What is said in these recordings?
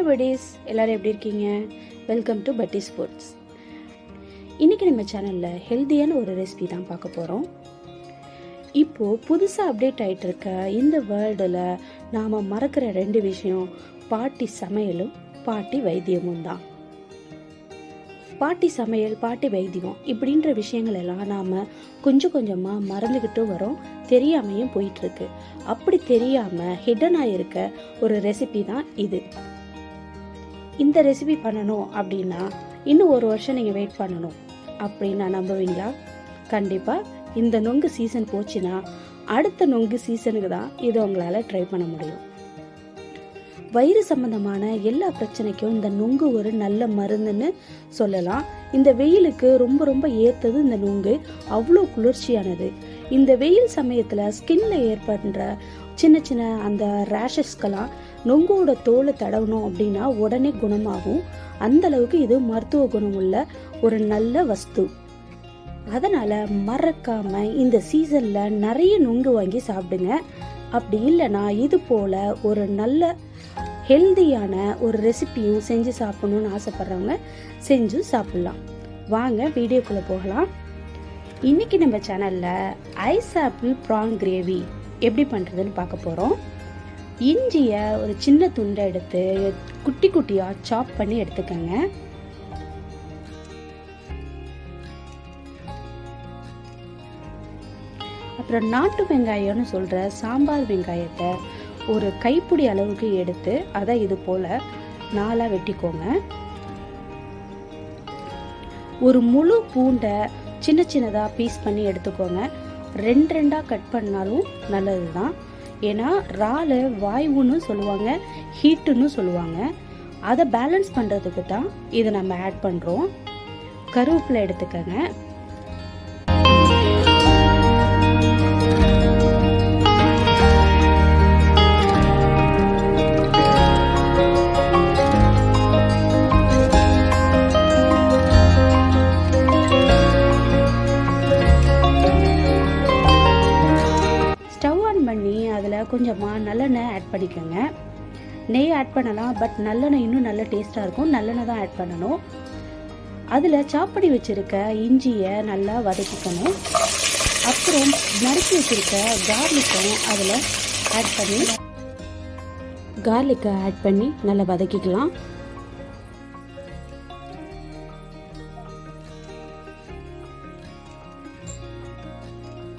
buddies, எல்லாரும் எப்படி இருக்கீங்க? Welcome to buddies foods. இன்னைக்கு நம்ம சேனல்ல ஹெல்தியான ஒரு ரெசிபி தான் பார்க்க போறோம். இப்போ புதுசா அப்டேட் ஆயிட்டு இருக்க இந்த வேர்ல்டுல நாம மறக்கிற ரெண்டு விஷயம் பாட்டி சமையலும் பாட்டி வைத்தியமும் தான். பாட்டி சமையல், பாட்டி வைத்தியம் இப்படின்ற விஷயங்கள் எல்லாம் நாம கொஞ்சம் கொஞ்சமா மறந்துகிட்டு வரோம், தெரியாமையும் போயிட்டு இருக்கு. அப்படி தெரியாம ஹிடன் ஆயிருக்க ஒரு ரெசிபி தான் இது. இந்த ரெசிபி பண்ணணும் அப்படின்னா இன்னும் ஒரு வருஷம் நீங்க வெயிட் பண்ணணும் அப்படின்னா நம்புவீங்களா? கண்டிப்பா இந்த நொங்கு சீசன் போச்சுன்னா அடுத்த நொங்கு சீசனுக்கு தான் இது உங்களால ட்ரை பண்ண முடியும். வயிறு சம்பந்தமான எல்லா பிரச்சனைக்கும் இந்த நொங்கு ஒரு நல்ல மருந்துன்னு சொல்லலாம். இந்த வெயிலுக்கு ரொம்ப ரொம்ப ஏத்தது இந்த நொங்கு. அவ்வளோ குளிர்ச்சியானது. இந்த வெயில் சமயத்துல ஸ்கின்ல ஏற்படுற சின்ன சின்ன அந்த ரேஷஸ்க்கெல்லாம் நொங்கோட தோலை தடவணும் அப்படின்னா உடனே குணமாகும். அந்த அளவுக்கு இது மருத்துவ குணம் உள்ள ஒரு நல்ல வஸ்து. அதனால மறக்காம இந்த சீசன்ல நிறைய நொங்கு வாங்கி சாப்பிடுங்க. அப்படி இல்லைன்னா இது போல ஒரு நல்ல ஹெல்தியான ஒரு ரெசிபியும் செஞ்சு சாப்பிடணும்னு ஆசைப்படுறவங்க செஞ்சு சாப்பிடலாம். வாங்க வீடியோக்குள்ள போகலாம். இன்னைக்கு நம்ம சேனல்ல ஐஸ் ஆப்பிள் ப்ரான் கிரேவி எப்படி பண்றதுன்னு பார்க்க போறோம். இஞ்சியை ஒரு சின்ன துண்டை எடுத்து குட்டி குட்டியா சாப் பண்ணி எடுத்துக்கங்க. அப்புறம் நாட்டு வெங்காயம்னு சொல்ற சாம்பார் வெங்காயத்தை ஒரு கைப்பிடி அளவுக்கு எடுத்து அதை இது போல நாலா வெட்டிக்கோங்க. ஒரு முழு பூண்டை சின்ன சின்னதா பீஸ் பண்ணி எடுத்துக்கோங்க. ரெண்டு ரெண்டா கட் பண்ணாலும் நல்லதுதான். ஏன்னா ரால வாயுன்னு சொல்லுவாங்க, ஹீட்டுன்னு சொல்லுவாங்க. அதை பேலன்ஸ் பண்றதுக்கு தான் இதை நம்ம ஆட் பண்றோம். கருவேப்பிலை எடுத்துக்கங்க. அதில் கொஞ்சமாக நல்லெண்ணெய் ஆட் பண்ணிக்கோங்க. நெய் ஆட் பண்ணலாம், பட் நல்லெண்ணெய் இன்னும் நல்ல டேஸ்ட்டாக இருக்கும். நல்லெண்ணெய் தான் ஆட் பண்ணணும். அதில் சாப்படி வச்சுருக்க இஞ்சியை நல்லா வதக்கிக்கணும். அப்புறம் நறுக்கி வச்சுருக்க கார்லிக்கையும் அதில் ஆட் பண்ணி நல்லா வதக்கிக்கலாம்.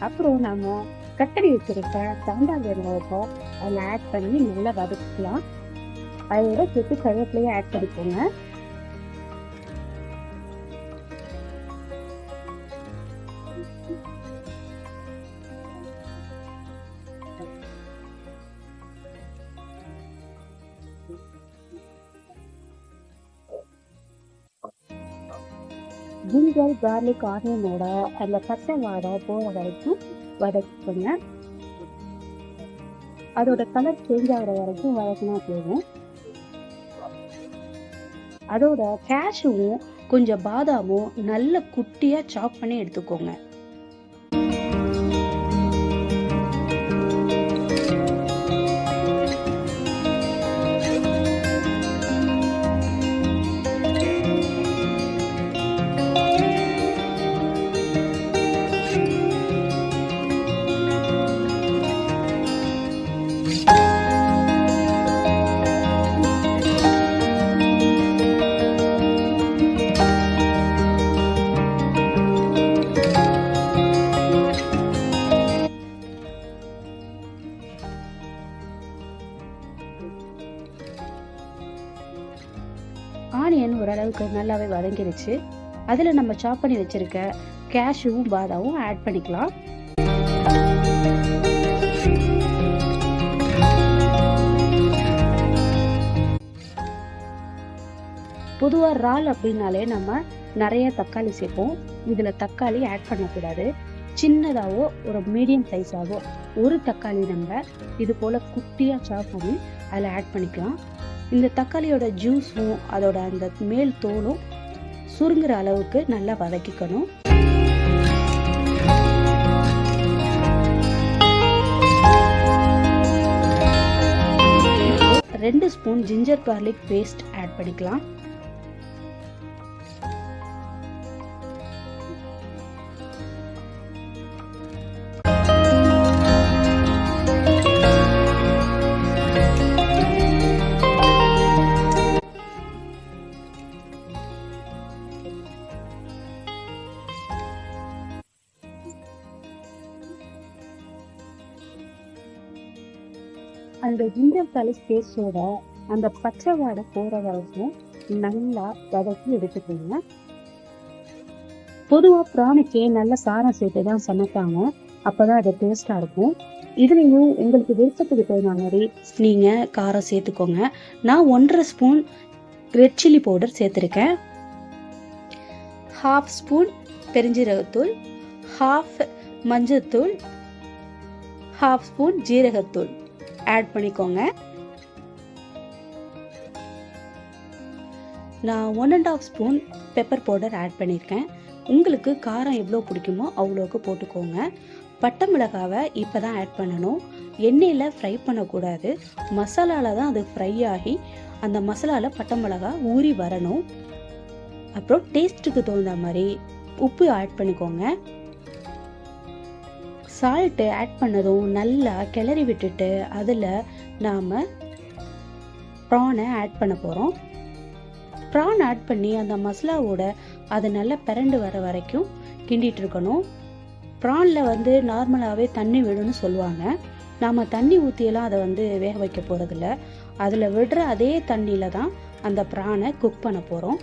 அப்புறம் நம்ம கட்டடி வச்சிருக்க சாம்பார் வெங்காயத்தை அதில் ஆட் பண்ணி நல்லா வதக்கிக்கலாம். அதோட சேர்த்து கருவேப்பிலையும் ஆட் பண்ணிக்கோங்க. ஜிஞ்சர், கார்லிக், ஆனியனோட அந்த பச்சை வாடை போகிற வரைக்கும் வதக்குங்க. அதோட கலர் சேஞ்ச் ஆகிற வரைக்கும் வதக்கினா போதும். அதோட கேஷ்யூவும் கொஞ்சம் பாதாமும் நல்ல குட்டியா சாப் பண்ணி எடுத்துக்கோங்க. ஆனியன் ஓரளவுக்கு நல்லாவே வதங்கிருச்சு. அதில் நம்ம சாப் பண்ணி வச்சிருக்க கேஷ்யூவும் பாதாமும் ஆட் பண்ணிக்கலாம். பொதுவாக இறால் அப்படின்னாலே நம்ம நிறைய தக்காளி சேர்ப்போம். இதில் தக்காளி ஆட் பண்ணக்கூடாது. சின்னதாவோ ஒரு மீடியம் சைஸாவோ ஒரு தக்காளி நம்ம இது போல் குட்டியாக சாப் பண்ணி அதில் ஆட் பண்ணிக்கலாம். இந்த தக்காளியோட ஜூஸும் அதோட அந்த மேல் தோலும் சுருங்குற அளவுக்கு நல்லா வதக்கிக்கணும். 2 spoon ginger garlic paste add பண்ணிக்கலாம். அந்த ஜிஞ்சர் கார்லிக் பேஸ்டோட அந்த பச்சை வாடை போகிற வரைக்கும் நல்லா வதக்கி எடுத்துக்கோங்க. பொதுவாக ப்ரானுக்கே நல்ல காரம் சேர்த்து தான் சமைப்பாங்க, அப்போ தான் அது டேஸ்ட்டாக இருக்கும். இதுலேயும் உங்களுக்கு விருப்பத்துக்கு தகுந்த மாதிரி நீங்கள் காரம் சேர்த்துக்கோங்க. நான் 1.5 ஸ்பூன் ரெட் சில்லி பவுடர் சேர்த்துருக்கேன். 1/2 ஸ்பூன் பெருஞ்சீரகத்தூள், 1/2 மஞ்சத்தூள், 1/2 ஸ்பூன் ஜீரகத்தூள் ஆட் பண்ணிக்கோங்க. நான் 1.5 ஸ்பூன் பெப்பர் பவுடர் ஆட் பண்ணியிருக்கேன். உங்களுக்கு காரம் எவ்வளோ பிடிக்குமோ அவ்வளோக்கு போட்டுக்கோங்க. பட்டை மிளகாவை இப்போ தான் ஆட் பண்ணணும். எண்ணெயில் ஃப்ரை பண்ணக்கூடாது, மசாலாவில் தான் அது ஃப்ரை ஆகி அந்த மசாலாவில் பட்டை மிளகா ஊறி வரணும். அப்புறம் டேஸ்ட்டுக்கு தகுந்த மாதிரி உப்பு ஆட் பண்ணிக்கோங்க. சால்ட்டு ஆட் பண்ணதும் நல்லா கிளறி விட்டுட்டு அதில் நாம் ப்ரானை ஆட் பண்ண போகிறோம். ப்ரான் ஆட் பண்ணி அந்த மசாலாவோட அது நல்லா பிறண்டு வர வரைக்கும் கிண்டிட்டு இருக்கணும். ப்ரானில் வந்து நார்மலாகவே தண்ணி விடுன்னு சொல்லுவாங்க. நாம் தண்ணி ஊற்றியெல்லாம் அதை வந்து வேக வைக்க போகிறதில்ல. அதில் விடுற அதே தண்ணியில் தான் அந்த ப்ரானை குக் பண்ண போகிறோம்.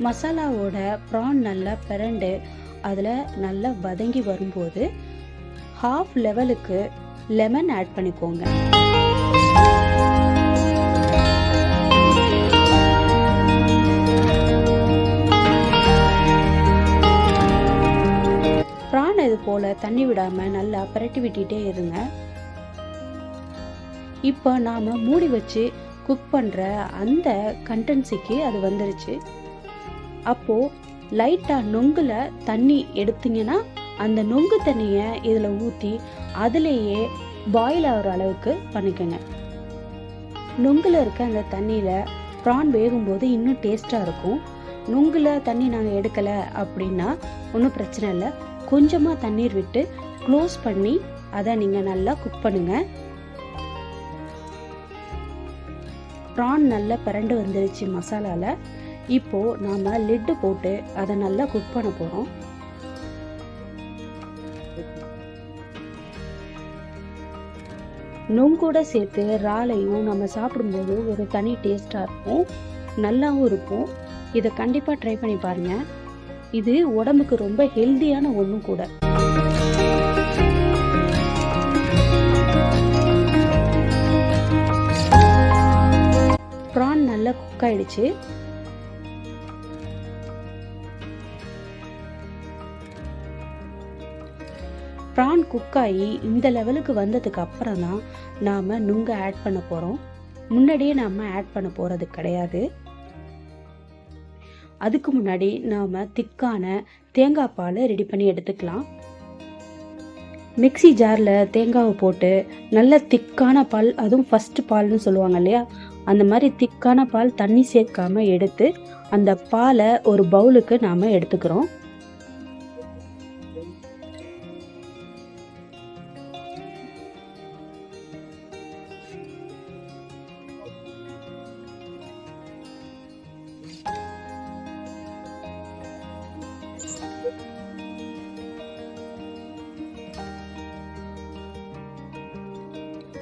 மசாலாவோட ப்ரான் நல்லா பிறண்டு அதில் நல்லா வதங்கி வரும்போது 1/2 லெவலுக்கு லெமன் ஆட் பண்ணிக்கோங்க. ப்ரான் இது போல் தண்ணி விடாமல் நல்லா பிரட்டி விட்டுட்டே இருங்க. இப்போ நாம் மூடி வச்சு குக் பண்ணுற அந்த கண்டென்சிக்கு அது வந்துருச்சு. அப்போது லைட்டாக நொங்குல தண்ணி எடுத்தீங்கன்னா அந்த நொங்கு தண்ணியை இதில் ஊற்றி அதிலேயே பாயில் ஆகிற அளவுக்கு பண்ணிக்கோங்க. நொங்கில் இருக்க அந்த தண்ணியில் ப்ரான் வேகும்போது இன்னும் டேஸ்ட்டாக இருக்கும். நொங்கில் தண்ணி நாங்கள் எடுக்கலை அப்படின்னா ஒன்றும் பிரச்சனை இல்லை. கொஞ்சமாக தண்ணீர் விட்டு க்ளோஸ் பண்ணி அதை நீங்கள் நல்லா குக் பண்ணுங்கள். ப்ரான் நல்லா பிறண்டு வந்துருச்சு மசாலாவில். இப்போது நாம் லிட்டு போட்டு அதை நல்லா குக் பண்ண போகிறோம். நொங்கூட சேர்த்து இறாலையும் நம்ம சாப்பிடும்போது ஒரு தனி டேஸ்ட்டாக இருக்கும், நல்லாவும் இருக்கும். இதை கண்டிப்பாக ட்ரை பண்ணி பாருங்கள். இது உடம்புக்கு ரொம்ப ஹெல்தியான ஒன்றும் கூட. ப்ரான் நல்லா குக் ஆயிடுச்சு. ப்ரான் குக் ஆகி இந்த லெவலுக்கு வந்ததுக்கு அப்புறம் தான் நாம் நுங்கை ஆட் பண்ண போகிறோம். முன்னாடியே நாம் ஆட் பண்ண போகிறது கிடையாது. அதுக்கு முன்னாடி நாம் திக்கான தேங்காய் பாலை ரெடி பண்ணி எடுத்துக்கலாம். மிக்ஸி ஜாரில் தேங்காவை போட்டு நல்ல திக்கான பால், அதுவும் ஃபஸ்ட்டு பால்னு சொல்லுவாங்க இல்லையா, அந்த மாதிரி திக்கான பால் தண்ணி சேர்க்காம எடுத்து அந்த பாலை ஒரு பவுலுக்கு நாம் எடுத்துக்கிறோம்.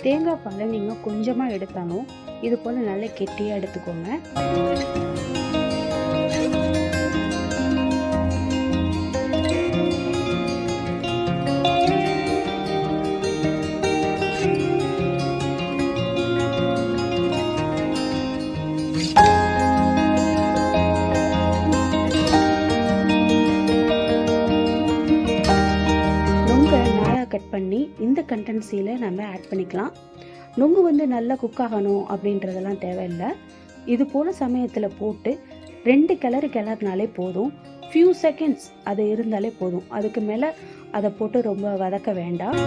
தேங்காய் பாலை நீங்கள் கொஞ்சமாக எடுத்தாலும் இது போல் நல்லா கெட்டியாக எடுத்துக்கோங்க. கட் பண்ணி இந்த கண்டென்சியில் நம்ம ஆட் பண்ணிக்கலாம். நொங்கு வந்து நல்லா குக் ஆகணும் அப்படின்றதெல்லாம் தேவையில்லை. இது போல் சமயத்தில் போட்டு 2 கிளறினாலே போதும். ஃபியூ செகண்ட்ஸ் அது இருந்தாலே போதும். அதுக்கு மேலே அதை போட்டு ரொம்ப வதக்க வேண்டாம்.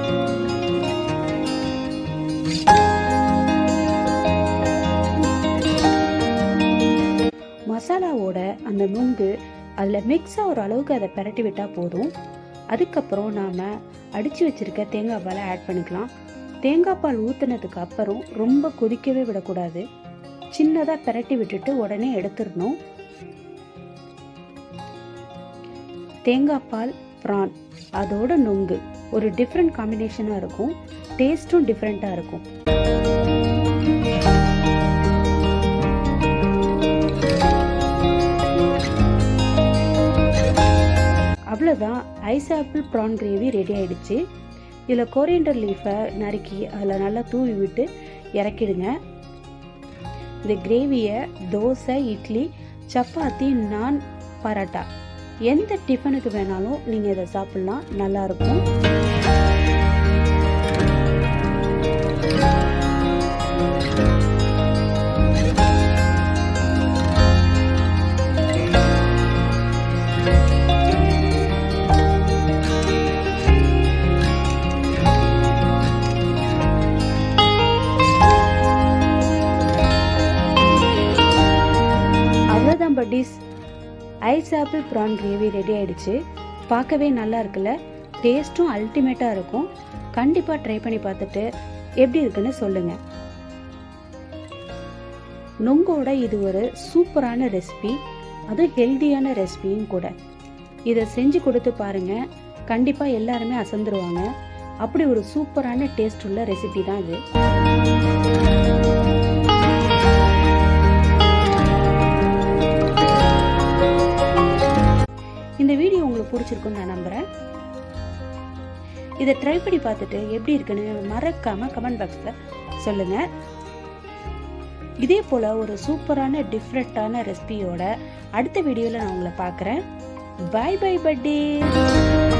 மசாலாவோட அந்த நுங்கு அதில் மிக்ஸ் ஆகிற அளவுக்கு அதை பிரட்டி விட்டால் போதும். அதுக்கப்புறம் நாம் அடித்து வச்சுருக்க தேங்காய் பாலை ஆட் பண்ணிக்கலாம். தேங்காய் பால் ஊற்றுனதுக்கு அப்புறம் ரொம்ப கொதிக்கவே விடக்கூடாது. சின்னதாக பிரட்டி விட்டுட்டு உடனே எடுத்துடணும். தேங்காய் பால், ப்ரான், அதோட நுங்கு ஒரு டிஃப்ரெண்ட் காம்பினேஷனாக இருக்கும். டேஸ்ட்டும் டிஃப்ரெண்ட்டாக இருக்கும். அவ்வளோதான், ice apple prawn gravy ready ஆயிடுச்சு. இதில் கொரியண்டர் லீஃபை நறுக்கி அதில் நல்லா தூவி விட்டு இறக்கிடுங்க. இந்த கிரேவியை தோசை, இட்லி, சப்பாத்தி, நான், பரோட்டா எந்த டிஃபனுக்கு வேணாலும் நீங்கள் இதை சாப்பிட்லாம், நல்லாயிருக்கும். Buddies, ice apple prawn gravy ready ஆயிடுச்சு. பார்க்கவே நல்லா இருக்குல்ல, டேஸ்ட்டும் அல்டிமேட்டாக இருக்கும். கண்டிப்பாக ட்ரை பண்ணி பார்த்துட்டு எப்படி இருக்குன்னு சொல்லுங்கள். நுங்கோட இது ஒரு சூப்பரான ரெசிபி, அதுவும் ஹெல்தியான ரெசிபியும் கூட. இதை செஞ்சு கொடுத்து பாருங்கள், கண்டிப்பாக எல்லாருமே அசந்துருவாங்க. அப்படி ஒரு சூப்பரான டேஸ்ட் உள்ள ரெசிபி தான் இது. இந்த வீடியோ உங்களுக்கு பிடிச்சிருக்குன்னு நான் நம்புகிறேன். இதை ட்ரை பண்ணி பார்த்துட்டு எப்படி இருக்குன்னு மறக்காம கமெண்ட் பாக்ஸில் சொல்லுங்கள். இதே போல் ஒரு சூப்பரான டிஃப்ரெண்ட்டான ரெசிபியோட அடுத்த வீடியோவில் நான் உங்களை பார்க்குறேன். Bye bye buddies.